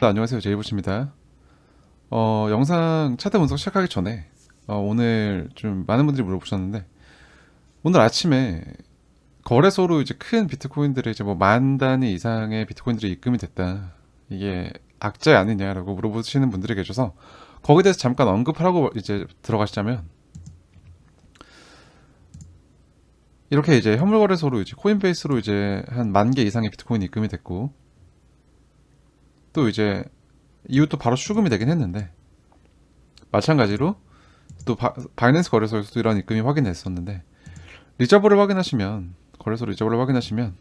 네, 안녕하세요. 제이부시입니다. 영상 차트 분석 시작하기 전에 오늘 좀 많은 분들이 물어보셨는데 오늘 아침에 거래소로 이제 큰 비트코인들이 이제 뭐 만 단위 이상의 비트코인들이 입금이 됐다. 이게 악재 아니냐라고 물어보시는 분들이 계셔서 거기에 대해서 잠깐 언급하라고 이제 들어가시자면 이렇게 이제 현물 거래소로 이제 코인베이스로 이제 한 만 개 이상의 비트코인이 입금이 됐고 또 이제 이후 또 바로 출금이 되긴 했는데 마찬가지로 또 바이낸스 거래소에서도 이런 입금이 확인됐었는데 리저브를 확인하시면 거래소 리저브를 확인하시면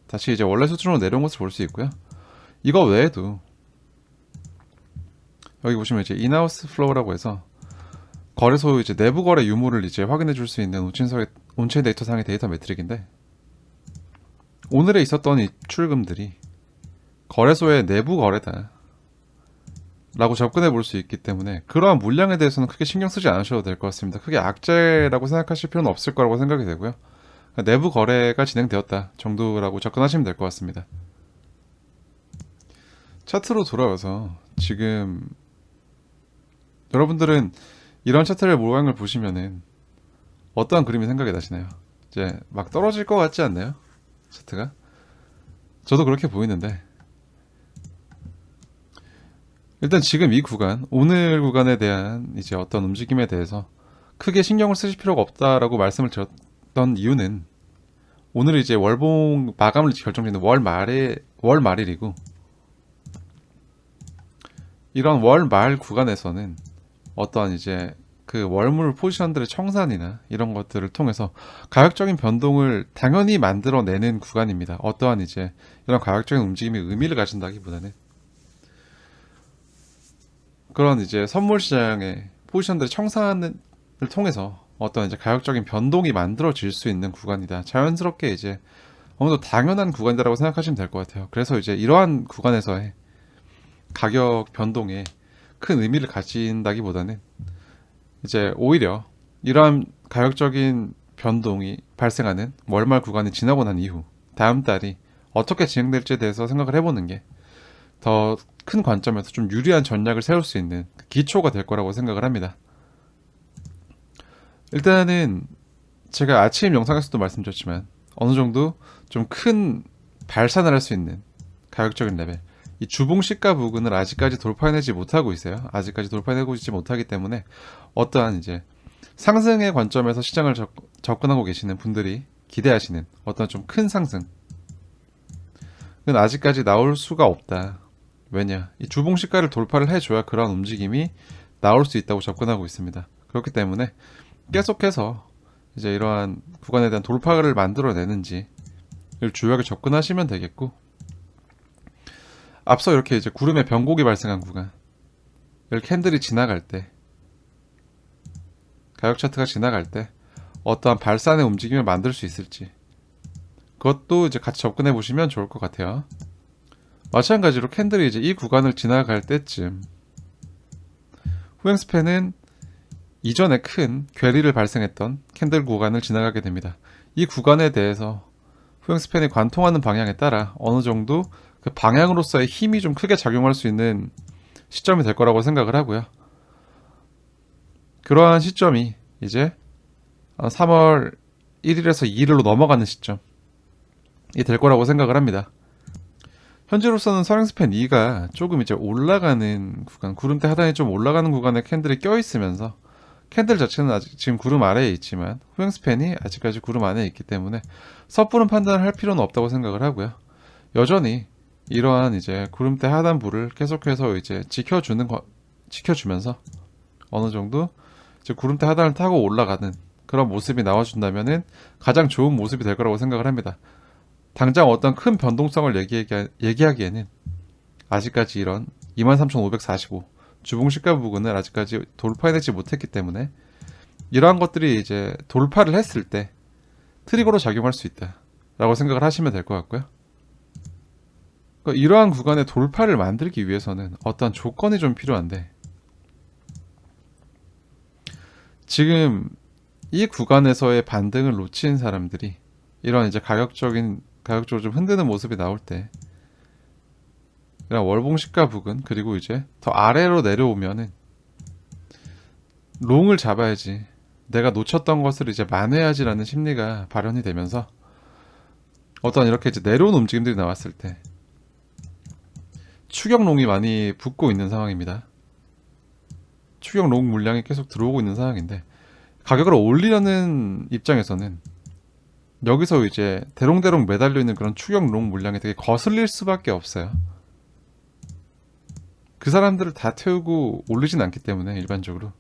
다시 이제 원래 수준으로 내려온 것을 볼 수 있고요. 이거 외에도 여기 보시면 이제 인하우스 플로우라고 해서 거래소 이제 내부 거래 유무를 이제 확인해 줄 수 있는 온체인 데이터 상의 데이터 매트릭인데 오늘에 있었던 이 출금들이 거래소의 내부 거래다 라고 접근해 볼 수 있기 때문에 그러한 물량에 대해서는 크게 신경 쓰지 않으셔도 될 것 같습니다. 크게 악재라고 생각하실 필요는 없을 거라고 생각이 되고요. 내부 거래가 진행되었다 정도라고 접근하시면 될 것 같습니다. 차트로 돌아와서 지금 여러분들은 이런 차트의 모양을 보시면은 어떠한 그림이 생각이 나시나요? 이제 막 떨어질 것 같지 않나요? 차트가? 저도 그렇게 보이는데 일단 지금 이 구간, 오늘 구간에 대한 이제 어떤 움직임에 대해서 크게 신경을 쓰실 필요가 없다라고 말씀을 드렸던 이유는 오늘 이제 월봉 마감을 결정짓는 월 말일이고 이런 월 말 구간에서는 어떠한 이제 그 월물 포지션들의 청산이나 이런 것들을 통해서 가격적인 변동을 당연히 만들어내는 구간입니다. 어떠한 이제 이런 가격적인 움직임이 의미를 가진다기보다는 그런 이제 선물 시장의 포지션들의 청산을 통해서 어떤 이제 가격적인 변동이 만들어질 수 있는 구간이다. 자연스럽게 이제 어느 정도 당연한 구간이다라고 생각하시면 될 것 같아요. 그래서 이제 이러한 구간에서의 가격 변동에 큰 의미를 가진다기보다는 이제 오히려 이러한 가격적인 변동이 발생하는 월말 구간이 지나고 난 이후 다음 달이 어떻게 진행될지에 대해서 생각을 해보는 게 더 큰 관점에서 좀 유리한 전략을 세울 수 있는 기초가 될 거라고 생각을 합니다. 일단은 제가 아침 영상에서도 말씀드렸지만 어느 정도 좀 큰 발산을 할 수 있는 가격적인 레벨 이 주봉 시가 부근을 아직까지 돌파해내지 못하고 있어요. 아직까지 돌파해내고 있지 못하기 때문에 어떠한 이제 상승의 관점에서 시장을 접근하고 계시는 분들이 기대하시는 어떤 좀 큰 상승은 아직까지 나올 수가 없다. 왜냐? 이 주봉 시가를 돌파를 해줘야 그런 움직임이 나올 수 있다고 접근하고 있습니다. 그렇기 때문에 계속해서 이제 이러한 구간에 대한 돌파를 만들어내는지를 주요하게 접근하시면 되겠고 앞서 이렇게 이제 구름의 변곡이 발생한 구간 캔들이 지나갈 때 가격 차트가 지나갈 때 어떠한 발산의 움직임을 만들 수 있을지 그것도 이제 같이 접근해 보시면 좋을 것 같아요. 마찬가지로 캔들이 이제 이 구간을 지나갈 때쯤 후행 스팬은 이전에 큰 괴리를 발생했던 캔들 구간을 지나가게 됩니다. 이 구간에 대해서 후행 스팬이 관통하는 방향에 따라 어느 정도 그 방향으로서의 힘이 좀 크게 작용할 수 있는 시점이 될 거라고 생각을 하고요. 그러한 시점이 이제 3월 1일에서 2일로 넘어가는 시점이 될 거라고 생각을 합니다. 현재로서는 서랭스팬 2가 조금 이제 올라가는 구간, 구름대 하단이 좀 올라가는 구간에 캔들이 껴있으면서 캔들 자체는 아직 지금 구름 아래에 있지만 후행스팬이 아직까지 구름 안에 있기 때문에 섣부른 판단을 할 필요는 없다고 생각을 하고요. 여전히 이러한 이제 구름대 하단부를 계속해서 이제 지켜주면서 어느 정도 이제 구름대 하단을 타고 올라가는 그런 모습이 나와준다면은 가장 좋은 모습이 될 거라고 생각을 합니다. 당장 어떤 큰 변동성을 얘기하기에는 아직까지 이런 23,545 주봉 시가 부근을 아직까지 돌파해내지 못했기 때문에 이러한 것들이 이제 돌파를 했을 때 트리거로 작용할 수 있다라고 생각을 하시면 될 것 같고요. 그러니까 이러한 구간의 돌파를 만들기 위해서는 어떤 조건이 좀 필요한데 지금 이 구간에서의 반등을 놓친 사람들이 이런 이제 가격적으로 좀 흔드는 모습이 나올 때 이런 월봉시가 부근, 그리고 이제 더 아래로 내려오면은 롱을 잡아야지, 내가 놓쳤던 것을 이제 만회해야지라는 심리가 발현이 되면서 어떤 이렇게 이제 내려온 움직임들이 나왔을 때 추격롱이 많이 붙고 있는 상황입니다. 추격롱 물량이 계속 들어오고 있는 상황인데, 가격을 올리려는 입장에서는 여기서 이제 대롱대롱 매달려 있는 그런 추격롱 물량이 되게 거슬릴 수밖에 없어요. 그 사람들을 다 태우고 올리진 않기 때문에 일반적으로.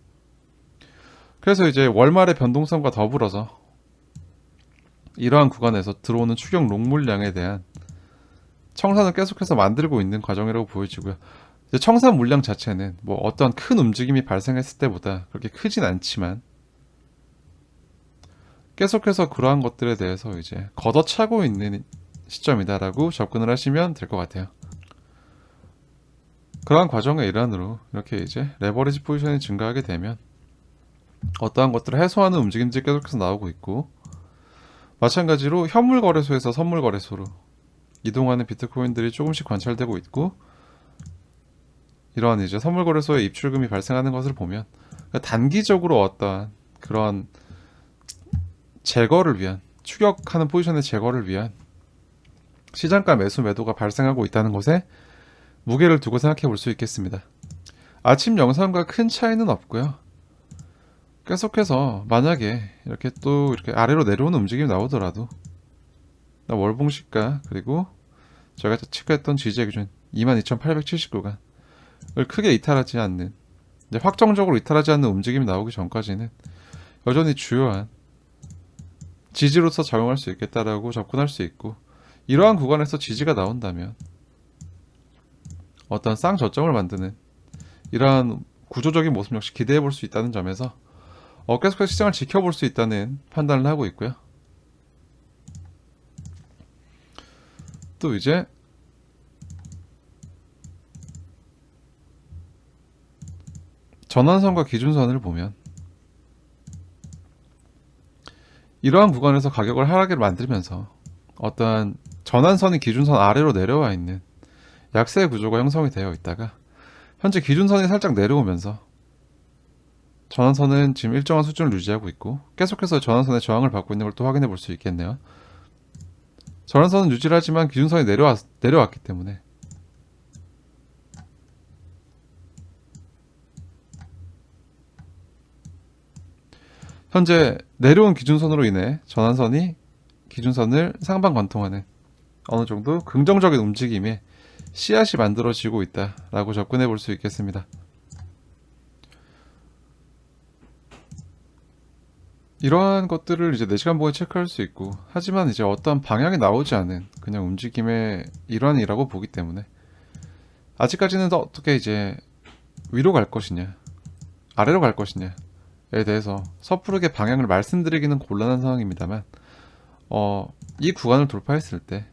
그래서 이제 월말의 변동성과 더불어서 이러한 구간에서 들어오는 추격롱 물량에 대한 청산을 계속해서 만들고 있는 과정이라고 보여지고요. 이제 청산 물량 자체는 뭐 어떤 큰 움직임이 발생했을 때보다 그렇게 크진 않지만 계속해서 그러한 것들에 대해서 이제 걷어차고 있는 시점이다라고 접근을 하시면 될 것 같아요. 그러한 과정의 일환으로 이렇게 이제 레버리지 포지션이 증가하게 되면 어떠한 것들을 해소하는 움직임들이 계속해서 나오고 있고, 마찬가지로 현물 거래소에서 선물 거래소로 이동하는 비트코인들이 조금씩 관찰되고 있고, 이러한 이제 선물 거래소에 입출금이 발생하는 것을 보면 단기적으로 어떠한 그런 제거를 위한, 추격하는 포지션의 제거를 위한 시장가 매수 매도가 발생하고 있다는 것에 무게를 두고 생각해 볼 수 있겠습니다. 아침 영상과 큰 차이는 없고요. 계속해서 만약에 이렇게 또 이렇게 아래로 내려오는 움직임이 나오더라도 월봉시가, 그리고 제가 체크했던 지지의 기준 22,870구간을 크게 이탈하지 않는, 이제 확정적으로 이탈하지 않는 움직임이 나오기 전까지는 여전히 주요한 지지로서 작용할 수 있겠다라고 접근할 수 있고, 이러한 구간에서 지지가 나온다면 어떤 쌍저점을 만드는 이러한 구조적인 모습 역시 기대해 볼 수 있다는 점에서 계속해서 시장을 지켜볼 수 있다는 판단을 하고 있고요. 또 이제 전환선과 기준선을 보면 이러한 구간에서 가격을 하락을 만들면서 어떠한 전환선이 기준선 아래로 내려와 있는 약세 구조가 형성이 되어 있다가 현재 기준선이 살짝 내려오면서 전환선은 지금 일정한 수준을 유지하고 있고 계속해서 전환선의 저항을 받고 있는 걸 또 확인해 볼 수 있겠네요. 전환선은 유지를 하지만 기준선이 내려왔기 때문에 현재 내려온 기준선으로 인해 전환선이 기준선을 상방 관통하는 어느 정도 긍정적인 움직임에 씨앗이 만들어지고 있다라고 접근해 볼 수 있겠습니다. 이러한 것들을 이제 4시간 보에 체크할 수 있고, 하지만 이제 어떠한 방향이 나오지 않은 그냥 움직임의 일환이라고 보기 때문에 아직까지는 어떻게 이제 위로 갈 것이냐 아래로 갈 것이냐에 대해서 섣부르게 방향을 말씀드리기는 곤란한 상황입니다만, 이 구간을 돌파했을 때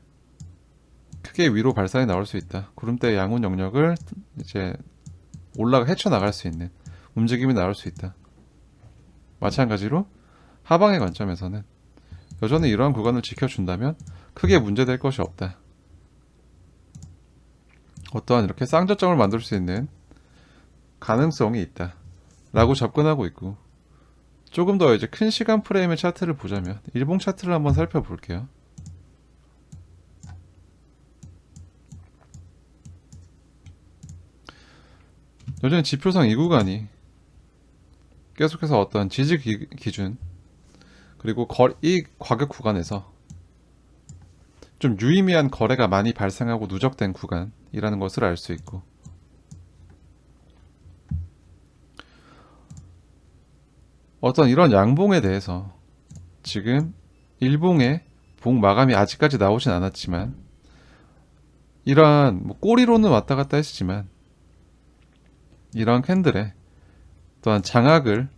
크게 위로 발산이 나올 수 있다. 구름대 양훈 영역을 이제 헤쳐나갈 수 있는 움직임이 나올 수 있다. 마찬가지로 하방의 관점에서는 여전히 이러한 구간을 지켜준다면 크게 문제될 것이 없다. 어떠한 이렇게 쌍저점을 만들 수 있는 가능성이 있다 라고 접근하고 있고, 조금 더 이제 큰 시간 프레임의 차트를 보자면 일봉 차트를 한번 살펴볼게요. 여전히 지표상 이 구간이 계속해서 어떤 지지 기준, 그리고 이 가격 구간에서 좀 유의미한 거래가 많이 발생하고 누적된 구간이라는 것을 알 수 있고, 어떤 이런 양봉에 대해서 지금 일봉의 봉 마감이 아직까지 나오진 않았지만, 이러한 뭐 꼬리로는 왔다 갔다 했지만 이러한 캔들에 또한 장악을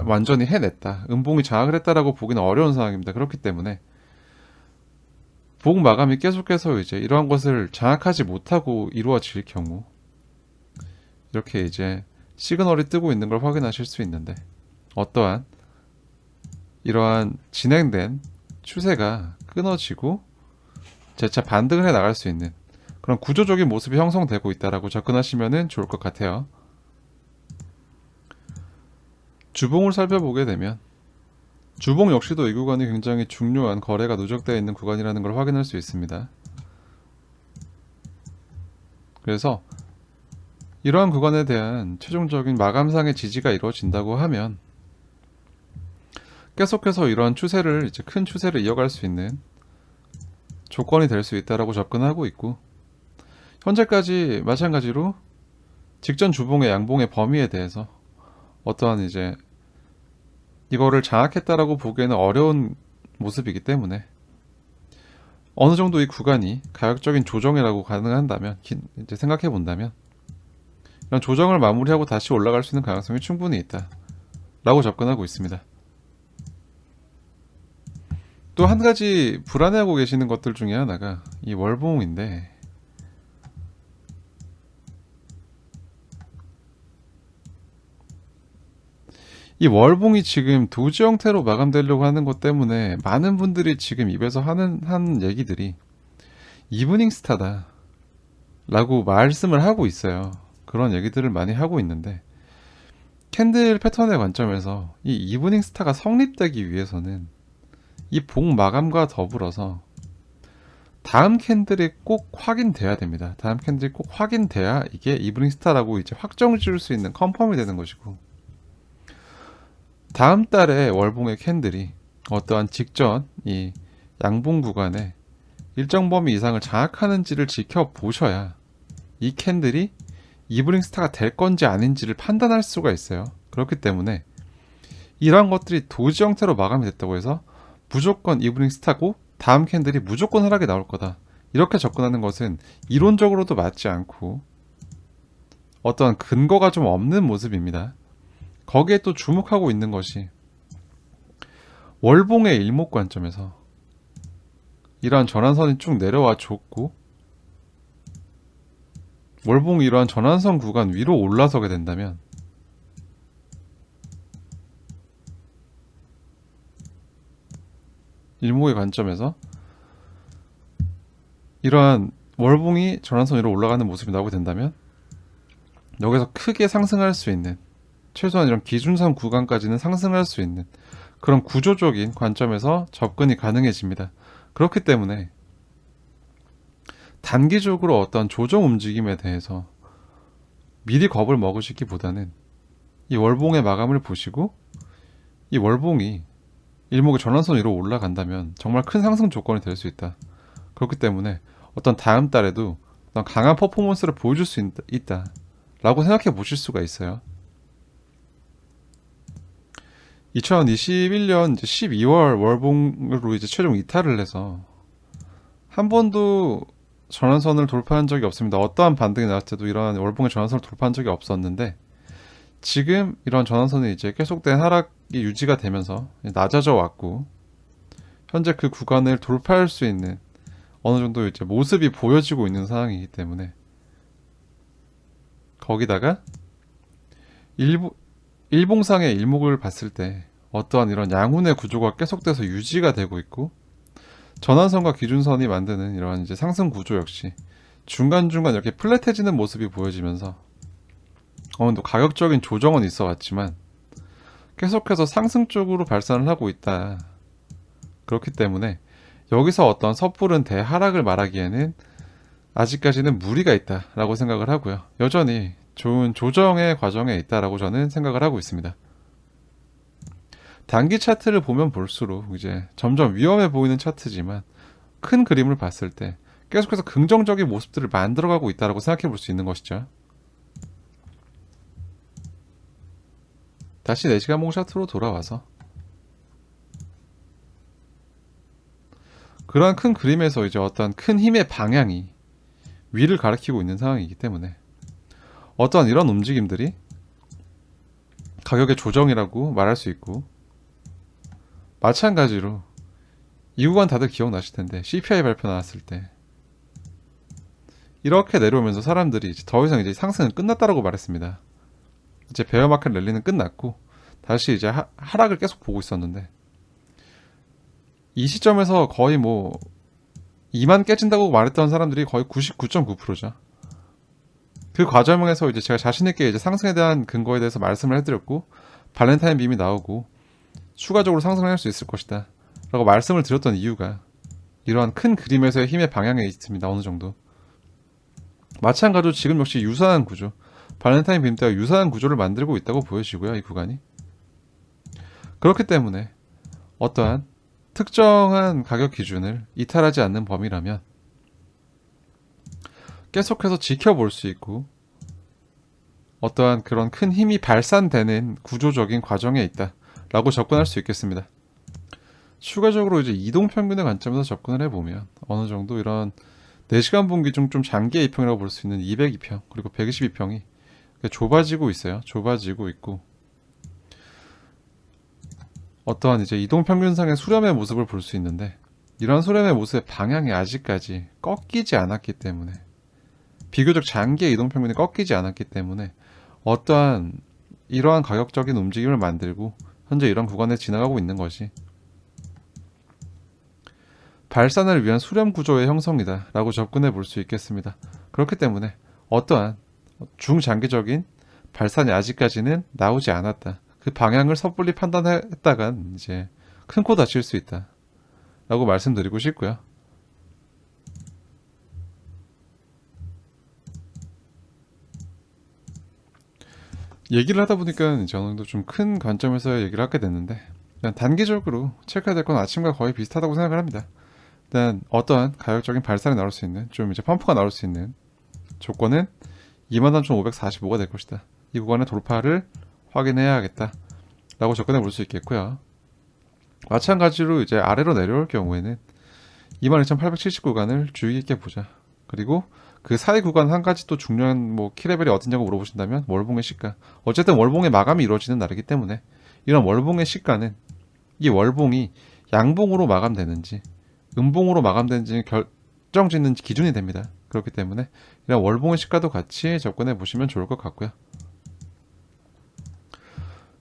완전히 해냈다, 음봉이 장악을 했다라고 보기는 어려운 상황입니다. 그렇기 때문에 봉 마감이 계속해서 이제 이러한 것을 장악하지 못하고 이루어질 경우 이렇게 이제 시그널이 뜨고 있는 걸 확인하실 수 있는데, 어떠한 이러한 진행된 추세가 끊어지고 재차 반등을 해 나갈 수 있는 그런 구조적인 모습이 형성되고 있다라고 접근하시면 좋을 것 같아요. 주봉을 살펴보게 되면 주봉 역시도 이 구간이 굉장히 중요한 거래가 누적되어 있는 구간이라는 걸 확인할 수 있습니다. 그래서 이러한 구간에 대한 최종적인 마감상의 지지가 이루어진다고 하면 계속해서 이러한 추세를 이제 큰 추세를 이어갈 수 있는 조건이 될 수 있다라고 접근하고 있고, 현재까지 마찬가지로 직전 주봉의 양봉의 범위에 대해서 어떠한 이제 이거를 장악했다라고 보기에는 어려운 모습이기 때문에 어느 정도 이 구간이 가격적인 조정이라고 가능한다면, 이제 생각해 본다면 이런 조정을 마무리하고 다시 올라갈 수 있는 가능성이 충분히 있다라고 접근하고 있습니다. 또 한 가지 불안해하고 계시는 것들 중에 하나가 이 월봉인데, 이 월봉이 지금 도지 형태로 마감되려고 하는 것 때문에 많은 분들이 지금 입에서 한 얘기들이 이브닝 스타다 라고 말씀을 하고 있어요. 그런 얘기들을 많이 하고 있는데, 캔들 패턴의 관점에서 이 이브닝 스타가 성립되기 위해서는 이 봉 마감과 더불어서 다음 캔들이 꼭 확인돼야 됩니다. 다음 캔들이 꼭 확인돼야 이게 이브닝 스타라고 이제 확정 지을 수 있는 컨펌이 되는 것이고, 다음 달에 월봉의 캔들이 어떠한 직전 이 양봉 구간에 일정 범위 이상을 장악하는지를 지켜보셔야 이 캔들이 이브닝 스타가 될 건지 아닌지를 판단할 수가 있어요. 그렇기 때문에 이러한 것들이 도지 형태로 마감이 됐다고 해서 무조건 이브닝 스타고 다음 캔들이 무조건 하락이 나올 거다, 이렇게 접근하는 것은 이론적으로도 맞지 않고 어떤 근거가 좀 없는 모습입니다. 거기에 또 주목하고 있는 것이 월봉의 일목 관점에서 이러한 전환선이 쭉 내려와 줬고, 월봉이 이러한 전환선 구간 위로 올라서게 된다면 일목의 관점에서 이러한 월봉이 전환선 위로 올라가는 모습이 나오게 된다면 여기서 크게 상승할 수 있는, 최소한 이런 기준선 구간까지는 상승할 수 있는 그런 구조적인 관점에서 접근이 가능해집니다. 그렇기 때문에 단기적으로 어떤 조정 움직임에 대해서 미리 겁을 먹으시기보다는 이 월봉의 마감을 보시고 이 월봉이 일목의 전환선 위로 올라간다면 정말 큰 상승 조건이 될 수 있다. 그렇기 때문에 어떤 다음 달에도 어떤 강한 퍼포먼스를 보여줄 수 있다 라고 생각해 보실 수가 있어요. 2021년 12월 월봉으로 이제 최종 이탈을 해서 한 번도 전환선을 돌파한 적이 없습니다. 어떠한 반등이 나왔을 때도 이러한 월봉의 전환선을 돌파한 적이 없었는데, 지금 이런 전환선이 이제 계속된 하락이 유지가 되면서 낮아져 왔고, 현재 그 구간을 돌파할 수 있는 어느 정도 이제 모습이 보여지고 있는 상황이기 때문에, 거기다가 일봉상의 일목을 봤을 때 어떠한 이런 양훈의 구조가 계속돼서 유지가 되고 있고, 전환선과 기준선이 만드는 이러한 이제 상승 구조 역시 중간중간 이렇게 플랫해지는 모습이 보여지면서 어느 정도 가격적인 조정은 있어 왔지만 계속해서 상승 쪽으로 발산을 하고 있다. 그렇기 때문에 여기서 어떤 섣부른 대하락을 말하기에는 아직까지는 무리가 있다라고 생각을 하고요. 여전히 좋은 조정의 과정에 있다라고 저는 생각을 하고 있습니다. 단기 차트를 보면 볼수록 이제 점점 위험해 보이는 차트지만 큰 그림을 봤을 때 계속해서 긍정적인 모습들을 만들어가고 있다라고 생각해 볼 수 있는 것이죠. 다시 4시간 봉 차트로 돌아와서 그러한 큰 그림에서 이제 어떤 큰 힘의 방향이 위를 가리키고 있는 상황이기 때문에 어떠한 이런 움직임들이 가격의 조정이라고 말할 수 있고, 마찬가지로 이 구간 다들 기억나실 텐데 CPI 발표 나왔을 때 이렇게 내려오면서 사람들이 이제 더 이상 이제 상승은 끝났다라고 말했습니다. 이제 베어마켓 랠리는 끝났고 다시 이제 하락을 계속 보고 있었는데, 이 시점에서 거의 뭐 2만 깨진다고 말했던 사람들이 거의 99.9%죠. 그 과정에서 이제 제가 자신있게 이제 상승에 대한 근거에 대해서 말씀을 해드렸고, 발렌타인 빔이 나오고 추가적으로 상승을 할 수 있을 것이다 라고 말씀을 드렸던 이유가 이러한 큰 그림에서의 힘의 방향에 있습니다. 어느 정도 마찬가지로 지금 역시 유사한 구조, 발렌타인 빔 때와 유사한 구조를 만들고 있다고 보여지고요. 이 구간이 그렇기 때문에 어떠한 특정한 가격 기준을 이탈하지 않는 범위라면 계속해서 지켜볼 수 있고, 어떠한 그런 큰 힘이 발산되는 구조적인 과정에 있다 라고 접근할 수 있겠습니다. 추가적으로 이제 이동평균의 관점에서 접근을 해보면 어느 정도 이런 4시간 분기 중 좀 장기의 이평이라고 볼 수 있는 202평 그리고 122평이 좁아지고 있어요. 좁아지고 있고, 어떠한 이제 이동평균상의 수렴의 모습을 볼 수 있는데, 이러한 수렴의 모습의 방향이 아직까지 꺾이지 않았기 때문에, 비교적 장기의 이동평균이 꺾이지 않았기 때문에 어떠한 이러한 가격적인 움직임을 만들고 현재 이런 구간에 지나가고 있는 것이 발산을 위한 수렴 구조의 형성이다 라고 접근해 볼 수 있겠습니다. 그렇기 때문에 어떠한 중장기적인 발산이 아직까지는 나오지 않았다. 그 방향을 섣불리 판단했다간 이제 큰 코 다칠 수 있다 라고 말씀드리고 싶고요. 얘기를 하다 보니까 이제 어느 정도 좀 큰 관점에서 얘기를 하게 됐는데, 그냥 단기적으로 체크해야 될 건 아침과 거의 비슷하다고 생각을 합니다. 일단 어떠한 가격적인 발산이 나올 수 있는, 좀 이제 펌프가 나올 수 있는 조건은 23,545가 될 것이다. 이 구간의 돌파를 확인해야겠다 라고 접근해 볼 수 있겠고요. 마찬가지로 이제 아래로 내려올 경우에는 22,870 구간을 주의 깊게 보자. 그리고 그 사이 구간 한 가지 또 중요한 뭐 키레벨이 어디냐고 물어보신다면 월봉의 시가. 어쨌든 월봉의 마감이 이루어지는 날이기 때문에 이런 월봉의 시가는 이 월봉이 양봉으로 마감되는지 음봉으로 마감되는지 결정짓는 기준이 됩니다. 그렇기 때문에 이런 월봉의 시가도 같이 접근해 보시면 좋을 것 같고요.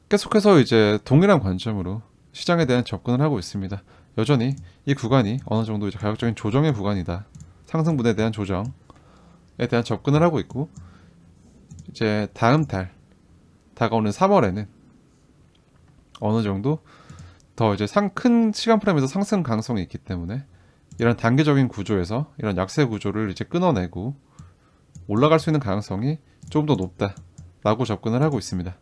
계속해서 이제 동일한 관점으로 시장에 대한 접근을 하고 있습니다. 여전히 이 구간이 어느 정도 이제 가격적인 조정의 구간이다. 상승분에 대한 조정에 대한 접근을 하고 있고, 이제 다음 달 다가오는 3월에는 어느 정도 더 이제 큰 시간 프레임에서 상승 가능성이 있기 때문에 이런 단기적인 구조에서 이런 약세 구조를 이제 끊어내고 올라갈 수 있는 가능성이 좀 더 높다라고 접근을 하고 있습니다.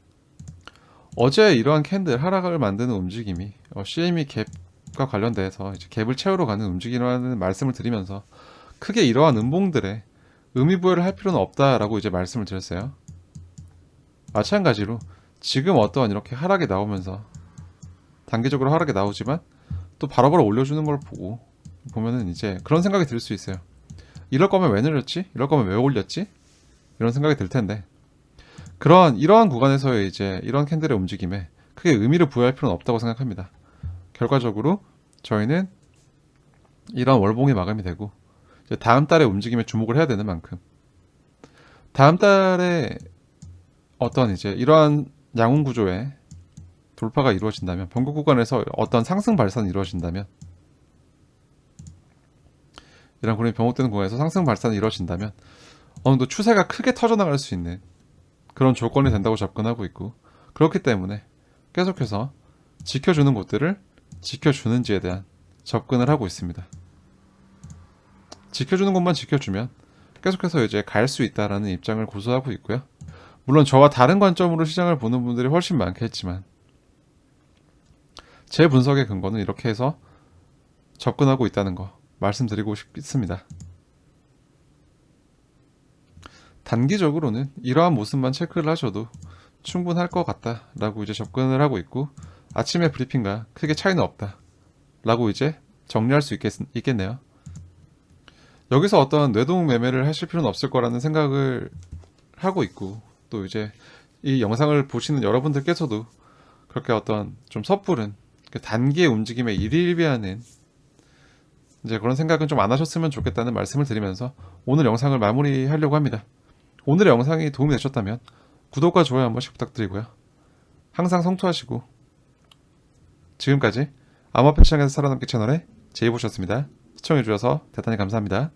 어제 이러한 캔들 하락을 만드는 움직임이 CME 갭과 관련돼서 이제 갭을 채우러 가는 움직임이라는 말씀을 드리면서 크게 이러한 음봉들에 의미부여를 할 필요는 없다라고 이제 말씀을 드렸어요. 마찬가지로 지금 어떠한 이렇게 하락이 나오면서 단기적으로 하락이 나오지만 또 바로바로 올려주는 걸 보면은 이제 그런 생각이 들 수 있어요. 이럴 거면 왜 늘렸지? 이럴 거면 왜 올렸지? 이런 생각이 들 텐데, 이러한 구간에서의 이제 이런 캔들의 움직임에 크게 의미를 부여할 필요는 없다고 생각합니다. 결과적으로 저희는 이런 월봉이 마감이 되고 이제 다음 달의 움직임에 주목을 해야 되는 만큼, 다음 달에 어떤 이제 이러한 양훈 구조의 돌파가 이루어진다면, 변곡 구간에서 어떤 상승 발산이 이루어진다면, 이런 그림이 변곡되는 구간에서 상승 발산이 이루어진다면 어느 정도 추세가 크게 터져나갈 수 있는 그런 조건이 된다고 접근하고 있고, 그렇기 때문에 계속해서 지켜주는 곳들을 지켜주는지에 대한 접근을 하고 있습니다. 지켜주는 곳만 지켜주면 계속해서 이제 갈 수 있다라는 입장을 고수하고 있고요. 물론 저와 다른 관점으로 시장을 보는 분들이 훨씬 많겠지만 제 분석의 근거는 이렇게 해서 접근하고 있다는 거 말씀드리고 싶습니다. 단기적으로는 이러한 모습만 체크를 하셔도 충분할 것 같다라고 이제 접근을 하고 있고, 아침의 브리핑과 크게 차이는 없다라고 이제 정리할 수 있겠네요. 여기서 어떤 뇌동 매매를 하실 필요는 없을 거라는 생각을 하고 있고, 또 이제 이 영상을 보시는 여러분들께서도 그렇게 어떤 좀 섣부른 단기의 움직임에 일희일비하는 이제 그런 생각은 좀 안 하셨으면 좋겠다는 말씀을 드리면서 오늘 영상을 마무리하려고 합니다. 오늘의 영상이 도움이 되셨다면 구독과 좋아요 한 번씩 부탁드리고요. 항상 성투하시고, 지금까지 암호화폐 시장에서 살아남기 채널의 제이보셨습니다. 시청해주셔서 대단히 감사합니다.